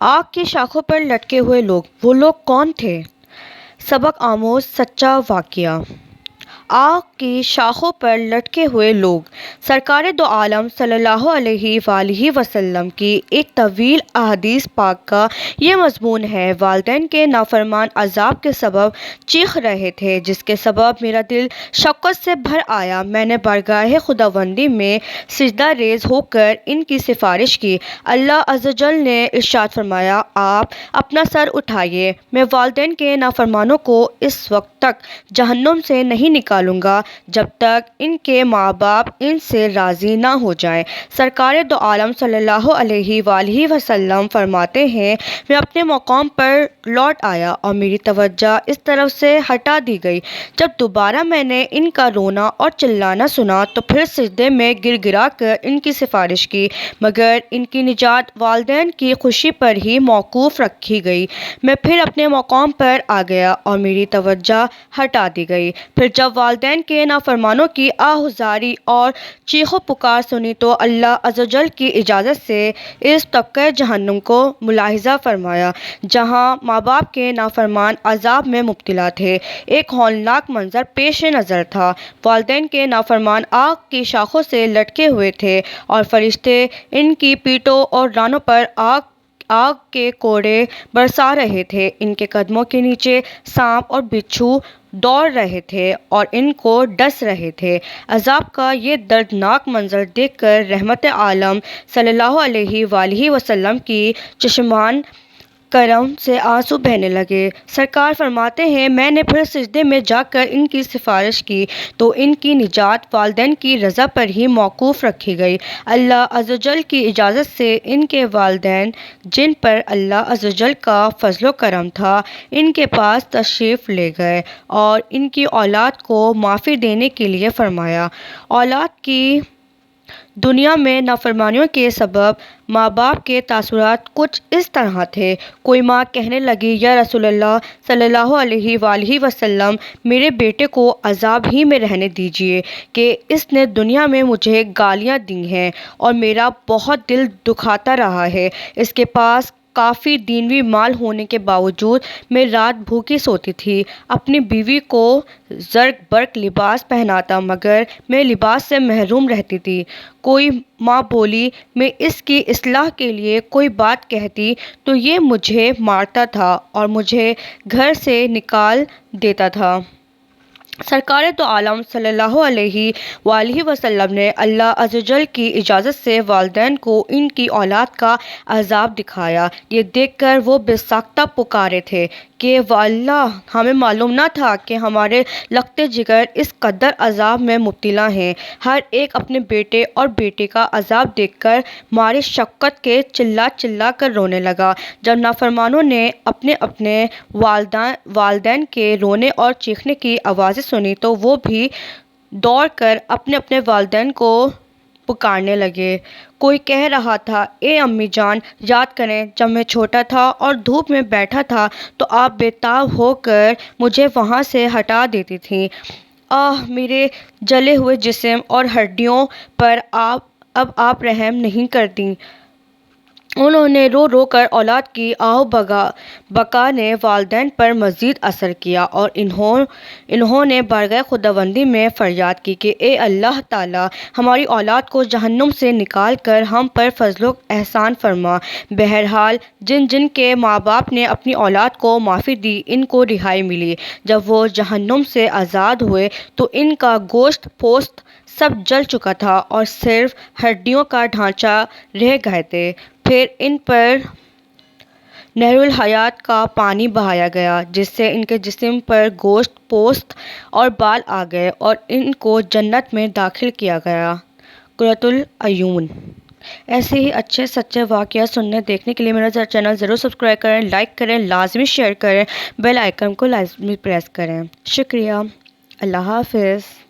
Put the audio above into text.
آگ کی شاخوں پر لٹکے ہوئے لوگ، وہ لوگ کون تھے؟ سبق آموز سچا واقعہ۔ آگ کی شاخوں پر لٹکے ہوئے لوگ سرکار دو عالم صلی اللہ علیہ وآلہ وسلم کی ایک طویل احادیث پاک کا یہ مضمون ہے۔ والدین کے نافرمان عذاب کے سبب چیخ رہے تھے، جس کے سبب میرا دل شفقت سے بھر آیا۔ میں نے بارگاہ خداوندی میں سجدہ ریز ہو کر ان کی سفارش کی۔ اللہ عز و جل نے ارشاد فرمایا، آپ اپنا سر اٹھائیے، میں والدین کے نافرمانوں کو اس وقت تک جہنم سے نہیں نکالوں گا جب تک ان کے ماں باپ ان سے راضی نہ ہو جائیں۔ سرکار دو عالم صلی اللہ علیہ وآلہ وسلم فرماتے ہیں، میں اپنے مقام پر لوٹ آیا اور میری توجہ اس طرف سے ہٹا دی گئی۔ جب دوبارہ میں نے ان کا رونا اور چلانا سنا تو پھر سجدے میں گر گرا کر ان کی سفارش کی، مگر ان کی نجات والدین کی خوشی پر ہی موقوف رکھی گئی۔ میں پھر اپنے مقام پر آ گیا اور میری توجہ ہٹا دی گئی۔ پھر جب والدین کے نافرمانوں کی آہذاری اور چیخ و پکار سنی تو اللہ عز و جل کی اجازت سے اس طبقہ جہنم کو ملاحظہ فرمایا جہاں ماں باپ کے نافرمان عذاب میں مبتلا تھے۔ ایک ہولناک منظر پیش نظر تھا۔ والدین کے نافرمان آگ کی شاخوں سے لٹکے ہوئے تھے اور فرشتے ان کی پیٹھوں اور رانوں پر آگ کے کوڑے برسا رہے تھے۔ ان کے قدموں کے نیچے سانپ اور بچھو دوڑ رہے تھے اور ان کو ڈس رہے تھے۔ عذاب کا یہ دردناک منظر دیکھ کر رحمت عالم صلی اللہ علیہ وآلہ وسلم کی چشمان کرم سے آنسو بہنے لگے۔ سرکار فرماتے ہیں، میں نے پھر سجدے میں جا کر ان کی سفارش کی تو ان کی نجات والدین کی رضا پر ہی موقوف رکھی گئی۔ اللہ عز و جل کی اجازت سے ان کے والدین، جن پر اللہ عز و جل کا فضل و کرم تھا، ان کے پاس تشریف لے گئے اور ان کی اولاد کو معافی دینے کے لیے فرمایا۔ اولاد کی دنیا میں نافرمانیوں کے سبب ماں باپ کے تاثرات کچھ اس طرح تھے۔ کوئی ماں کہنے لگی، یا رسول اللہ صلی اللہ علیہ وآلہ وسلم، میرے بیٹے کو عذاب ہی میں رہنے دیجیے کہ اس نے دنیا میں مجھے گالیاں دی ہیں اور میرا بہت دل دکھاتا رہا ہے۔ اس کے پاس کافی دینوی مال ہونے کے باوجود میں رات بھوکی سوتی تھی، اپنی بیوی کو زرق برق لباس پہناتا مگر میں لباس سے محروم رہتی تھی۔ کوئی ماں بولی، میں اس کی اصلاح کے لیے کوئی بات کہتی تو یہ مجھے مارتا تھا اور مجھے گھر سے نکال دیتا تھا۔ سرکار دو عالم صلی اللہ علیہ وآلہ وسلم نے اللہ عز و جل کی اجازت سے والدین کو ان کی اولاد کا عذاب دکھایا۔ یہ دیکھ کر وہ بے ساختہ پکارے تھے کہ واللہ، ہمیں معلوم نہ تھا کہ ہمارے لختے جگر اس قدر عذاب میں مبتلا ہیں۔ ہر ایک اپنے بیٹے اور بیٹی کا عذاب دیکھ کر مارے شفقت کے چلا چلا کر رونے لگا۔ جب نافرمانوں نے اپنے اپنے والدین کے رونے اور چیخنے کی آوازیں سنی تو وہ بھی دوڑ کر اپنے اپنے والدین کو پکارنے لگے۔ کوئی کہہ رہا تھا، اے امی جان، یاد کریں جب میں چھوٹا تھا اور دھوپ میں بیٹھا تھا تو آپ بے تاب ہو کر مجھے وہاں سے ہٹا دیتی تھیں۔ آہ، میرے جلے ہوئے جسم اور ہڈیوں پر اب آپ رحم نہیں کرتی۔ انہوں نے رو رو کر اولاد کی آہ بکا نے والدین پر مزید اثر کیا اور انہوں نے بارگاہ خداوندی میں فریاد کی کہ اے اللہ تعالیٰ، ہماری اولاد کو جہنم سے نکال کر ہم پر فضل و احسان فرما۔ بہرحال جن کے ماں باپ نے اپنی اولاد کو معافی دی، ان کو رہائی ملی۔ جب وہ جہنم سے آزاد ہوئے تو ان کا گوشت پوست سب جل چکا تھا اور صرف ہڈیوں کا ڈھانچہ رہ گئے تھے۔ پھر ان پر نہر الحیات کا پانی بہایا گیا، جس سے ان کے جسم پر گوشت پوست اور بال آ گئے اور ان کو جنت میں داخل کیا گیا۔ قرۃ العیون۔ ایسے ہی اچھے سچے واقعات سننے دیکھنے کے لیے میرا چینل ضرور سبسکرائب کریں، لائک کریں، لازمی شیئر کریں، بیل آئیکن کو لازمی پریس کریں۔ شکریہ۔ اللہ حافظ۔